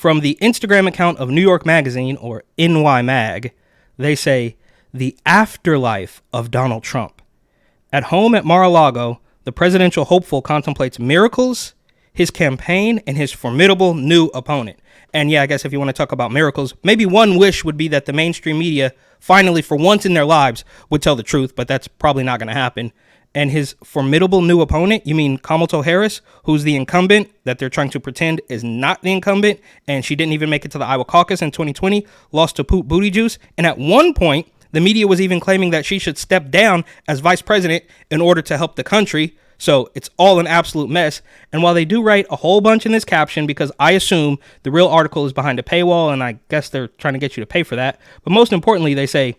From the Instagram account of New York Magazine, or NY Mag, they say, the afterlife of Donald Trump. At home at Mar-a-Lago, the presidential hopeful contemplates miracles, his campaign, and his formidable new opponent. And yeah, I guess if you want to talk about miracles, maybe one wish would be that the mainstream media finally, for once in their lives, would tell the truth, but that's probably not going to happen. And his formidable new opponent, you mean Kamala Harris, who's the incumbent that they're trying to pretend is not the incumbent, and she didn't even make it to the Iowa caucus in 2020, lost to Poot Booty Juice, and at one point, the media was even claiming that she should step down as vice president in order to help the country. So it's all an absolute mess. And while they do write a whole bunch in this caption, because I assume the real article is behind a paywall, and I guess they're trying to get you to pay for that, but most importantly, they say,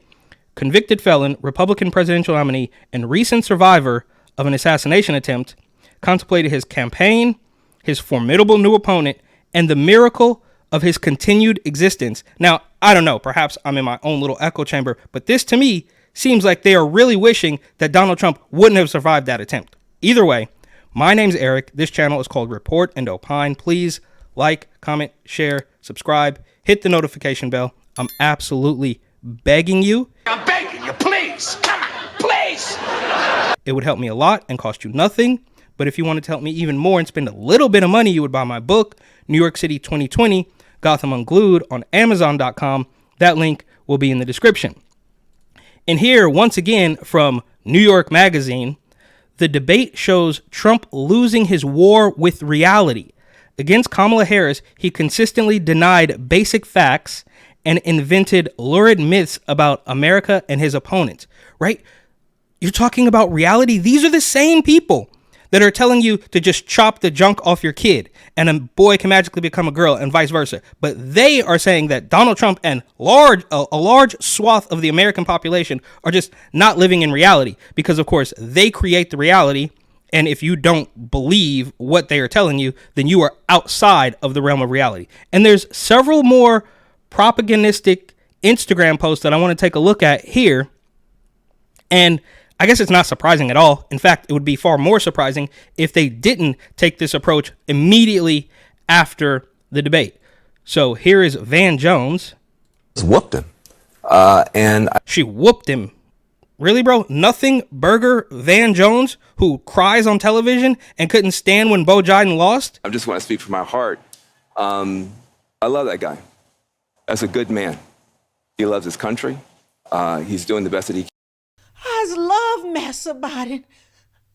convicted felon, Republican presidential nominee, and recent survivor of an assassination attempt, contemplated his campaign, his formidable new opponent, and the miracle of his continued existence. Now, I don't know, perhaps I'm in my own little echo chamber, but this to me seems like they are really wishing that Donald Trump wouldn't have survived that attempt. Either way, my name's Eric. This channel is called Report and Opine. Please like, comment, share, subscribe, hit the notification bell. I'm absolutely begging you. I'm begging you, please. Come on, please. It would help me a lot and cost you nothing. But if you wanted to help me even more and spend a little bit of money, you would buy my book, New York City 2020, Gotham Unglued, on Amazon.com. That link will be in the description. And here, once again, from New York Magazine, the debate shows Trump losing his war with reality. Against Kamala Harris, he consistently denied basic facts and invented lurid myths about America and his opponents, right? You're talking about reality? These are the same people that are telling you to just chop the junk off your kid and a boy can magically become a girl and vice versa. But they are saying that Donald Trump and a large swath of the American population are just not living in reality because, of course, they create the reality. And if you don't believe what they are telling you, then you are outside of the realm of reality. And there's several more propagandistic Instagram posts that I want to take a look at here. And I guess it's not surprising at all. In fact, it would be far more surprising if they didn't take this approach immediately after the debate. So here is Van Jones. Whooped him. She whooped him. Really, bro? Nothing burger Van Jones, who cries on television and couldn't stand when Bo Biden lost? I just want to speak from my heart. I love that guy. That's a good man. He loves his country. He's doing the best that he can. I love Master Biden.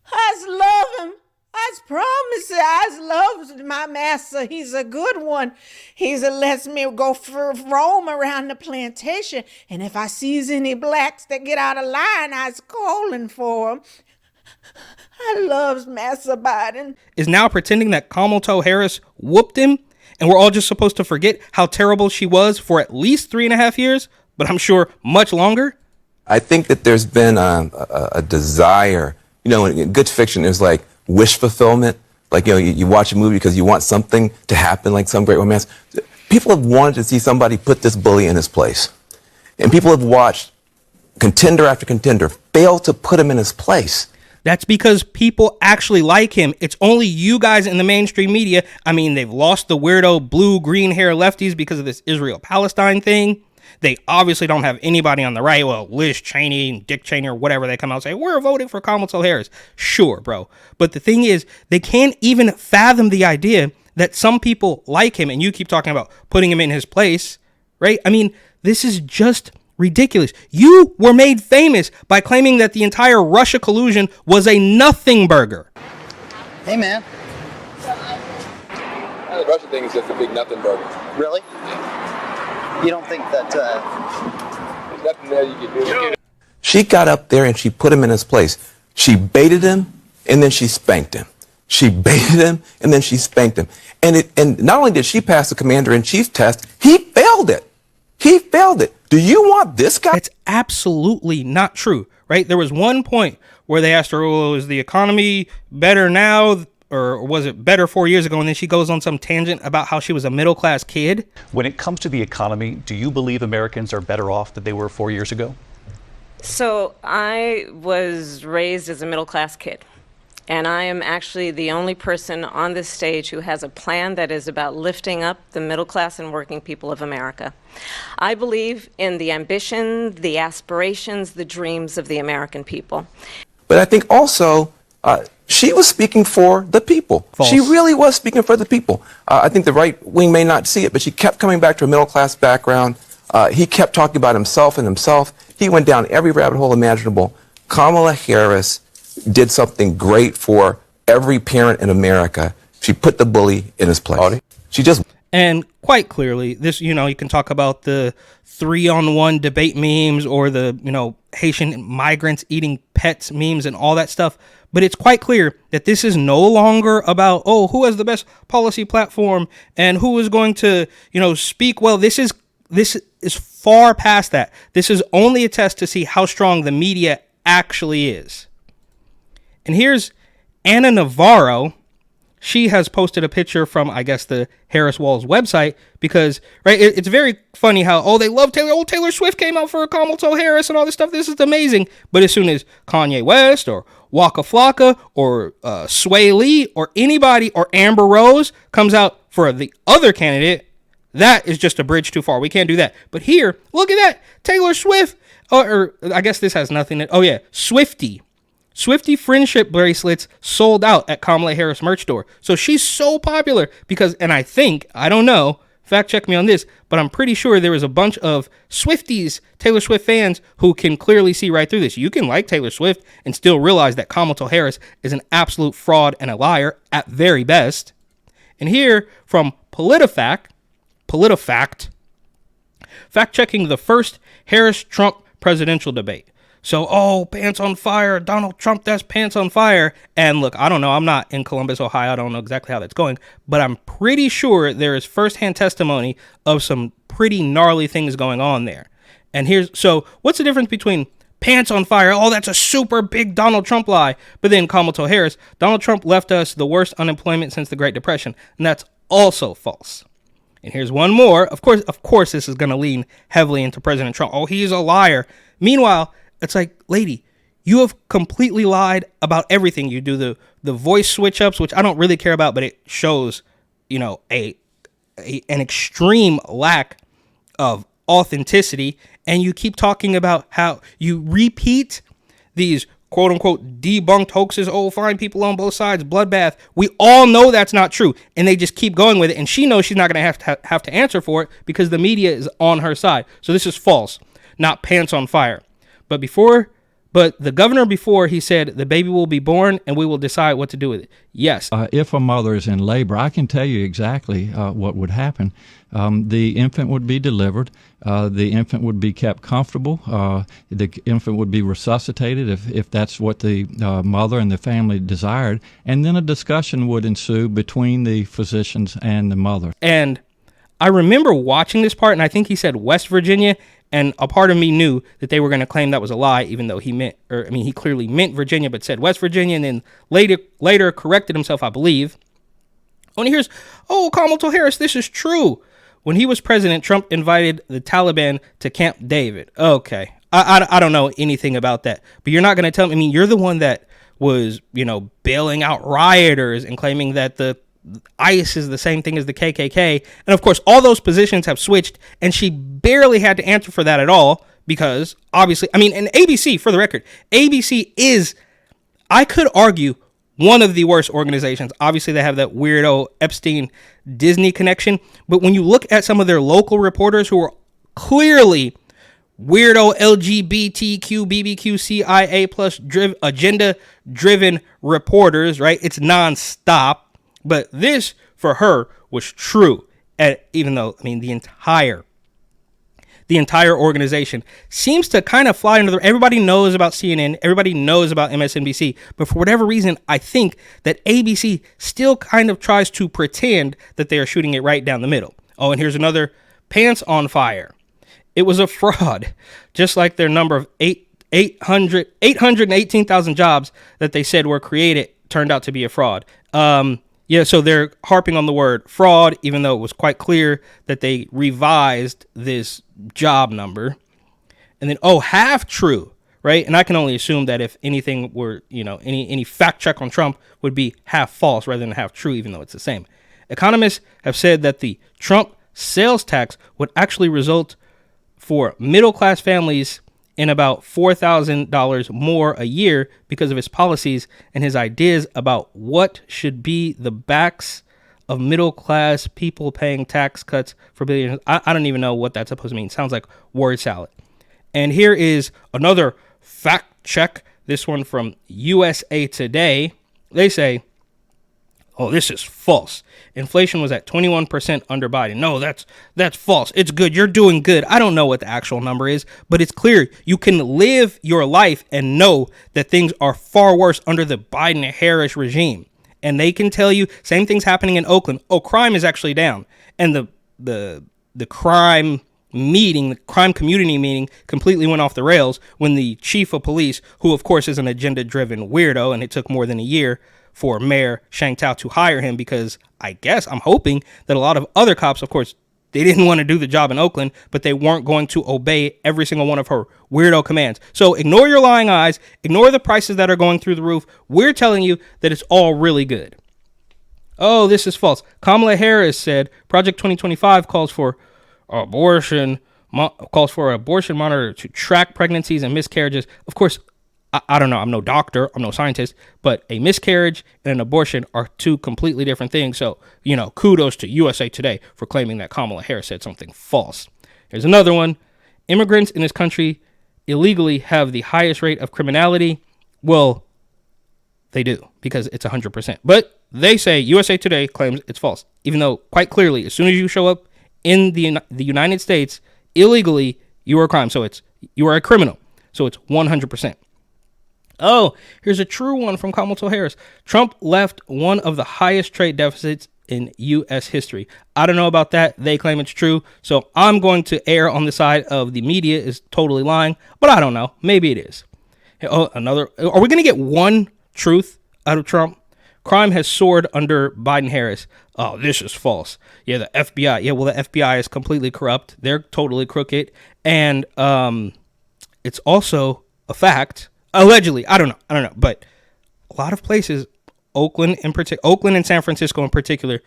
I love him. I promise you, I love my master. He's a good one. He's lets me go for roam around the plantation. And if I sees any blacks that get out of line, I's calling for them. I loves Master Biden. Is now pretending that Kamala Harris whooped him, and we're all just supposed to forget how terrible she was for at least 3.5 years, but I'm sure much longer. I think that there's been a desire, in good fiction, there's like wish fulfillment. Like, you watch a movie because you want something to happen, like some great romance. People have wanted to see somebody put this bully in his place. And people have watched contender after contender fail to put him in his place. That's because people actually like him. It's only you guys in the mainstream media. I mean, they've lost the weirdo blue-green hair lefties because of this Israel-Palestine thing. They obviously don't have anybody on the right. Well, Liz Cheney, Dick Cheney, or whatever, they come out and say, we're voting for Kamala Harris. Sure, bro. But the thing is, they can't even fathom the idea that some people like him, and you keep talking about putting him in his place, right? I mean, this is just ridiculous. You were made famous by claiming that the entire Russia collusion was a nothing burger. Hey, man. The Russia thing is just a big nothing burger. Really? You don't think that, There's nothing there you can do. She got up there and she put him in his place. She baited him and then she spanked him. She baited him and then she spanked him. And not only did she pass the commander-in-chief's test, he failed it. He failed it. Do you want this guy? It's absolutely not true, right? There was one point where they asked her, oh, is the economy better now? Or was it better 4 years ago? And then she goes on some tangent about how she was a middle-class kid. When it comes to the economy, do you believe Americans are better off than they were 4 years ago? So I was raised as a middle-class kid. And I am actually the only person on this stage who has a plan that is about lifting up the middle class and working people of America. I believe in the ambition, the aspirations, the dreams of the American people. But I think also she was speaking for the people. False. She really was speaking for the people. I think the right wing may not see it, but she kept coming back to a middle class background. He kept talking about himself and himself. He went down every rabbit hole imaginable. Kamala Harris did something great for every parent in America. She put the bully in his place. She just... And quite clearly, this, you can talk about the 3-on-1 debate memes or the, Haitian migrants eating pets memes and all that stuff. But it's quite clear that this is no longer about, who has the best policy platform and who is going to, speak well. This is far past that. This is only a test to see how strong the media actually is. And here's Anna Navarro. She has posted a picture from, I guess, the Harris Walls website because, right, it's very funny how, they love Taylor. Taylor Swift came out for Kamala Harris and all this stuff. This is amazing. But as soon as Kanye West or Waka Flocka or Sway Lee or anybody or Amber Rose comes out for the other candidate, that is just a bridge too far. We can't do that. But here, look at that. Taylor Swift, or I guess this has nothing to, Swiftie friendship bracelets sold out at Kamala Harris merch store. So she's so popular because, and I think, I don't know, fact check me on this, but I'm pretty sure there is a bunch of Swifties, Taylor Swift fans, who can clearly see right through this. You can like Taylor Swift and still realize that Kamala Harris is an absolute fraud and a liar at very best. And here from PolitiFact, fact checking the first Harris-Trump presidential debate. So, pants on fire, Donald Trump, that's pants on fire. And look, I don't know, I'm not in Columbus, Ohio, I don't know exactly how that's going, but I'm pretty sure there is firsthand testimony of some pretty gnarly things going on there. And so what's the difference between pants on fire, that's a super big Donald Trump lie, but then Kamala Harris, Donald Trump left us the worst unemployment since the Great Depression, and that's also false. And here's one more. Of course, this is going to lean heavily into President Trump. He's a liar. Meanwhile, it's like, lady, you have completely lied about everything. You do the voice switch ups, which I don't really care about, but it shows, an extreme lack of authenticity. And you keep talking about how you repeat these quote unquote debunked hoaxes. Fine, people on both sides, bloodbath. We all know that's not true. And they just keep going with it. And she knows she's not going to have to answer for it because the media is on her side. So this is false, not pants on fire. But the governor before, he said the baby will be born and we will decide what to do with it. Yes. If a mother is in labor, I can tell you exactly what would happen. The infant would be delivered. The infant would be kept comfortable. The infant would be resuscitated if that's what the mother and the family desired. And then a discussion would ensue between the physicians and the mother. And I remember watching this part, and I think he said West Virginia. And a part of me knew that they were going to claim that was a lie, even though he clearly meant Virginia, but said West Virginia, and then later corrected himself, I believe. And here's, Kamala Harris, this is true. When he was president, Trump invited the Taliban to Camp David. Okay, I don't know anything about that, but you're not going to tell me. You're the one that was, bailing out rioters and claiming that the ICE is the same thing as the KKK. And of course, all those positions have switched, and she barely had to answer for that at all because obviously, and ABC, for the record, ABC is, I could argue, one of the worst organizations. Obviously, they have that weirdo Epstein Disney connection. But when you look at some of their local reporters who are clearly weirdo LGBTQ, BBQ, CIA plus agenda driven reporters, right? It's nonstop. But this, for her, was true. Even though, the entire organization seems to kind of fly under everybody knows about CNN, everybody knows about MSNBC, but for whatever reason, I think that ABC still kind of tries to pretend that they are shooting it right down the middle. And here's another pants on fire. It was a fraud, just like their number of 818,000 jobs that they said were created turned out to be a fraud. So they're harping on the word fraud, even though it was quite clear that they revised this job number. And then, half true, right? And I can only assume that if anything were, any fact check on Trump would be half false rather than half true, even though it's the same. Economists have said that the Trump sales tax would actually result for middle-class families in about $4,000 more a year because of his policies and his ideas about what should be the backs of middle-class people paying tax cuts for billionaires. I don't even know what that's supposed to mean. Sounds like word salad. And here is another fact check. This one from USA Today. They say, oh, this is false. Inflation was at 21% under Biden. No, that's false. It's good. You're doing good. I don't know what the actual number is, but it's clear you can live your life and know that things are far worse under the Biden-Harris regime. And they can tell you same thing's happening in Oakland. Oh, crime is actually down. And the crime meeting, the crime community meeting completely went off the rails when the chief of police, who of course is an agenda-driven weirdo, and it took more than a year for Mayor Shang Tao to hire him because I'm hoping that a lot of other cops, of course, they didn't want to do the job in Oakland, but they weren't going to obey every single one of her weirdo commands. So ignore your lying eyes, ignore the prices that are going through the roof. We're telling you that it's all really good. Oh, this is false. Kamala Harris said Project 2025 calls for an abortion monitor to track pregnancies and miscarriages. Of course, I don't know. I'm no doctor. I'm no scientist. But a miscarriage and an abortion are two completely different things. So, kudos to USA Today for claiming that Kamala Harris said something false. Here's another one. Immigrants in this country illegally have the highest rate of criminality. Well, they do because it's 100%. But they say USA Today claims it's false, even though quite clearly, as soon as you show up in the United States illegally, you are a crime. So you are a criminal. So it's 100%. Oh, here's a true one from Kamala Harris. Trump left one of the highest trade deficits in U.S. history. I don't know about that. They claim it's true. So I'm going to err on the side of the media is totally lying, but I don't know. Maybe it is. Oh, another. Are we going to get one truth out of Trump? Crime has soared under Biden-Harris. Oh, this is false. Yeah, the FBI. Yeah, well, the FBI is completely corrupt. They're totally crooked. And it's also a fact. Allegedly, I don't know, but a lot of places, Oakland and San Francisco in particular,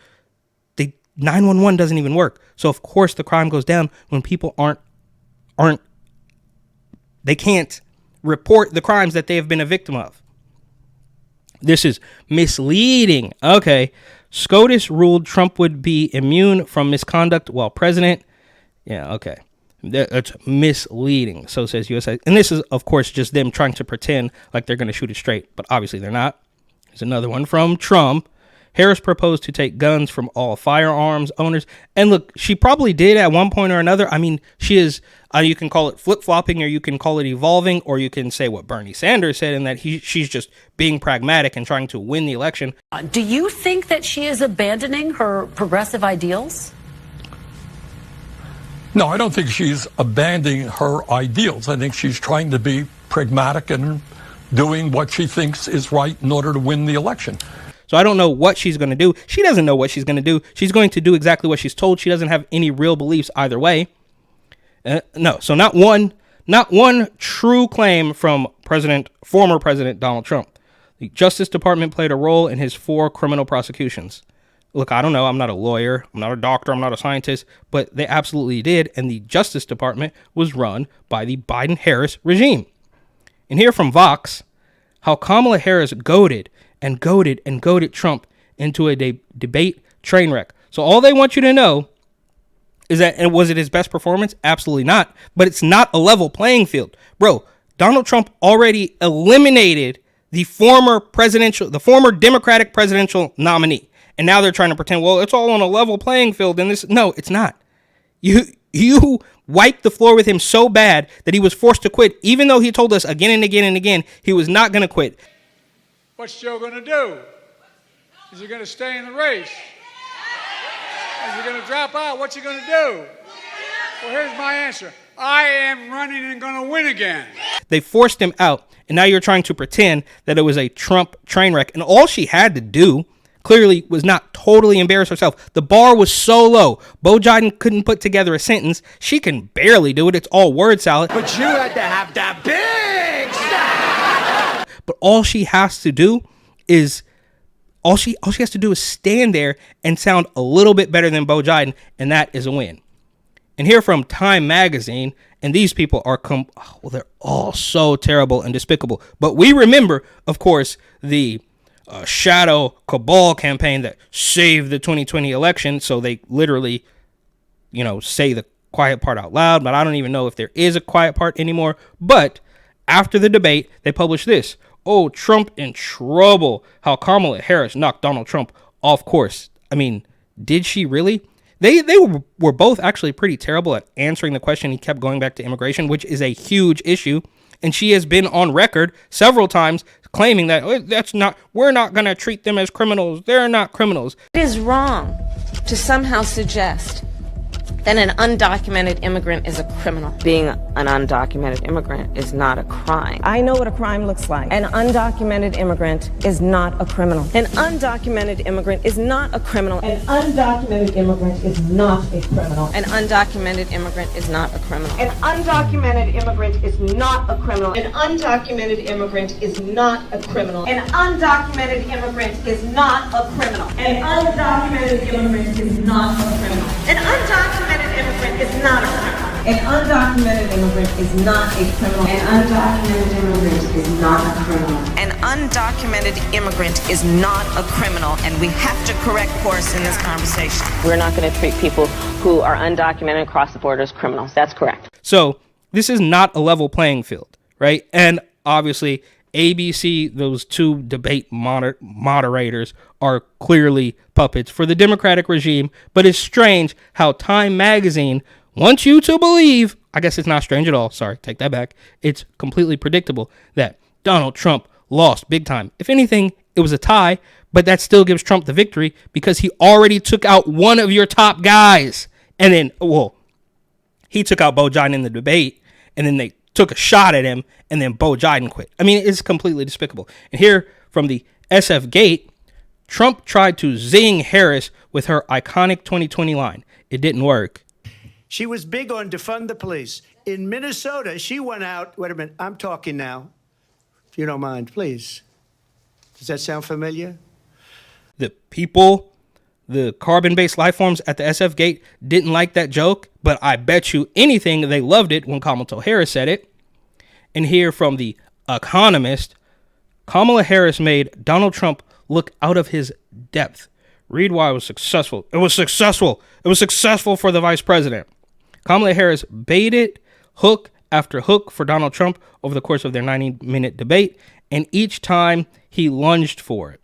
the 911 doesn't even work. So of course the crime goes down when people they can't report the crimes that they have been a victim of. This is misleading. Okay, SCOTUS ruled Trump would be immune from misconduct while president. Yeah, okay. That's misleading, so says USA. And this is, of course, just them trying to pretend like they're going to shoot it straight, but obviously they're not. Here's another one from Trump. Harris proposed to take guns from all firearms owners. And look, she probably did at one point or another. I mean, she is, you can call it flip-flopping, or you can call it evolving, or you can say what Bernie Sanders said, and that she's just being pragmatic and trying to win the election. Do you think that she is abandoning her progressive ideals? No, I don't think she's abandoning her ideals. I think she's trying to be pragmatic and doing what she thinks is right in order to win the election. So I don't know what she's going to do. She doesn't know what she's going to do. She's going to do exactly what she's told. She doesn't have any real beliefs either way. No, so not one true claim from former President Donald Trump. The Justice Department played a role in his 4 criminal prosecutions. Look, I don't know. I'm not a lawyer. I'm not a doctor. I'm not a scientist. But they absolutely did. And the Justice Department was run by the Biden-Harris regime. And here from Vox, how Kamala Harris goaded Trump into a debate train wreck. So all they want you to know is that, and was it his best performance? Absolutely not. But it's not a level playing field. Bro, Donald Trump already eliminated the former Democratic presidential nominee. And now they're trying to pretend, well, it's all on a level playing field. And no, it's not. You wiped the floor with him so bad that he was forced to quit, even though he told us again and again and again he was not going to quit. What's Joe going to do? Is he going to stay in the race? Is he going to drop out? What's he going to do? Well, here's my answer. I am running and going to win again. They forced him out, and now you're trying to pretend that it was a Trump train wreck. And all she had to do clearly was not totally embarrass herself. The bar was so low. Bo Jiden couldn't put together a sentence. She can barely do it. It's all word salad. But you had to have that big But all she has to do is stand there and sound a little bit better than Beau Biden, and that is a win. And here from Time Magazine, and these people are they're all so terrible and despicable. But we remember, of course, the shadow cabal campaign that saved the 2020 election. So they literally, say the quiet part out loud, but I don't even know if there is a quiet part anymore. But after the debate, they published this. Oh, Trump in trouble. How Kamala Harris knocked Donald Trump off course. I mean, did she really? They were both actually pretty terrible at answering the question. He kept going back to immigration, which is a huge issue. And she has been on record several times claiming that we're not going to treat them as criminals. They're not criminals. It is wrong to somehow suggest that an undocumented immigrant is a criminal. Being an undocumented immigrant is not a crime. I know what a crime looks like. An undocumented immigrant is not a criminal. An undocumented immigrant is not a criminal. An undocumented immigrant is not a criminal. An undocumented immigrant is not a criminal. An undocumented immigrant is not a criminal. An undocumented immigrant is not a criminal. An undocumented immigrant is not a criminal. An undocumented immigrant is not a criminal. An undocumented immigrant is not a criminal. An undocumented immigrant is not a criminal. An undocumented immigrant is not a criminal. An undocumented immigrant is not a criminal, and we have to correct course in this conversation. We're not going to treat people who are undocumented across the border as criminals. That's correct. So this is not a level playing field, right? And obviously, ABC, those two debate moderators, are clearly puppets for the Democratic regime. But it's strange how Time Magazine wants you to believe, I guess it's not strange at all, sorry, take that back, it's completely predictable that Donald Trump lost big time. If anything, it was a tie, but that still gives Trump the victory because he already took out one of your top guys. And then, he took out Beau Biden in the debate, and then they took a shot at him, and then Beau Biden quit. I mean, it's completely despicable. And here from the SF Gate, Trump tried to zing Harris with her iconic 2020 line. It didn't work. She was big on defund the police. In Minnesota, she went out. Wait a minute. I'm talking now. If you don't mind, please. Does that sound familiar? The people, the carbon-based life forms at the SF Gate didn't like that joke, but I bet you anything they loved it when Kamala Harris said it. And here from The Economist, Kamala Harris made Donald Trump look out of his depth. Read why it was successful. It was successful. It was successful for the vice president. Kamala Harris baited hook after hook for Donald Trump over the course of their 90-minute debate, and each time he lunged for it.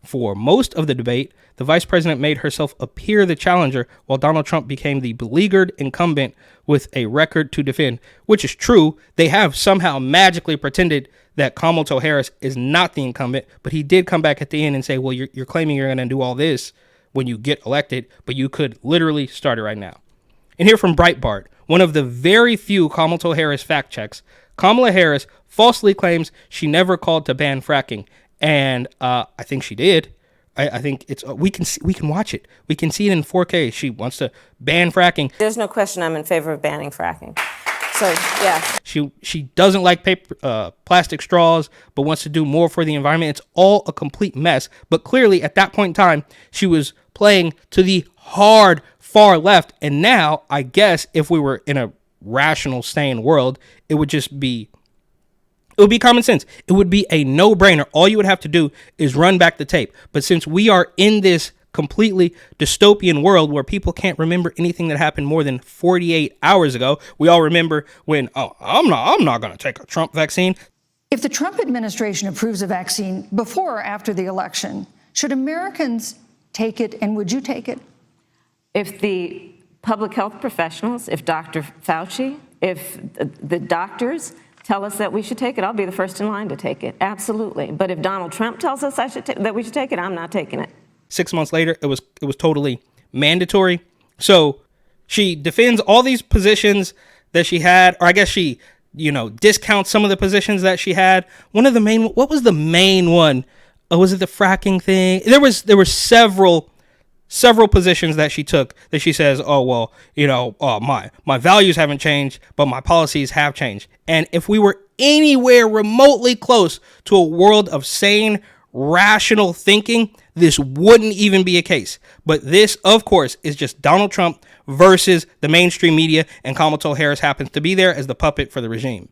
For most of the debate, the vice president made herself appear the challenger while Donald Trump became the beleaguered incumbent with a record to defend, which is true. They have somehow magically pretended that Kamala Harris is not the incumbent, but he did come back at the end and say, well, you're claiming you're going to do all this when you get elected, but you could literally start it right now. And here from Breitbart, one of the very few Kamala Harris fact checks, Kamala Harris falsely claims she never called to ban fracking. And I think she did. I think it's we can watch it. We can see it in 4K. She wants to ban fracking. There's no question I'm in favor of banning fracking. So, yeah. She doesn't like plastic straws, but wants to do more for the environment. It's all a complete mess. But clearly, at that point in time, she was playing to the hard far left. And now, I guess, if we were in a rational, sane world, it would be common sense. It would be a no-brainer. All you would have to do is run back the tape. But since we are in this completely dystopian world where people can't remember anything that happened more than 48 hours ago, we all remember when, I'm not going to take a Trump vaccine. If the Trump administration approves a vaccine before or after the election, should Americans take it, and would you take it? If the public health professionals, if Dr. Fauci, if the doctors tell us that we should take it, I'll be the first in line to take it. Absolutely. But if Donald Trump tells us that we should take it, I'm not taking it. 6 months later, it was totally mandatory. So she defends all these positions that she had, or I guess she, discounts some of the positions that she had. What was the main one? Was it the fracking thing? There were several several positions that she took that she says, oh, well, my values haven't changed, but my policies have changed. And if we were anywhere remotely close to a world of sane, rational thinking, this wouldn't even be a case. But this, of course, is just Donald Trump versus the mainstream media, and Kamala Harris happens to be there as the puppet for the regime.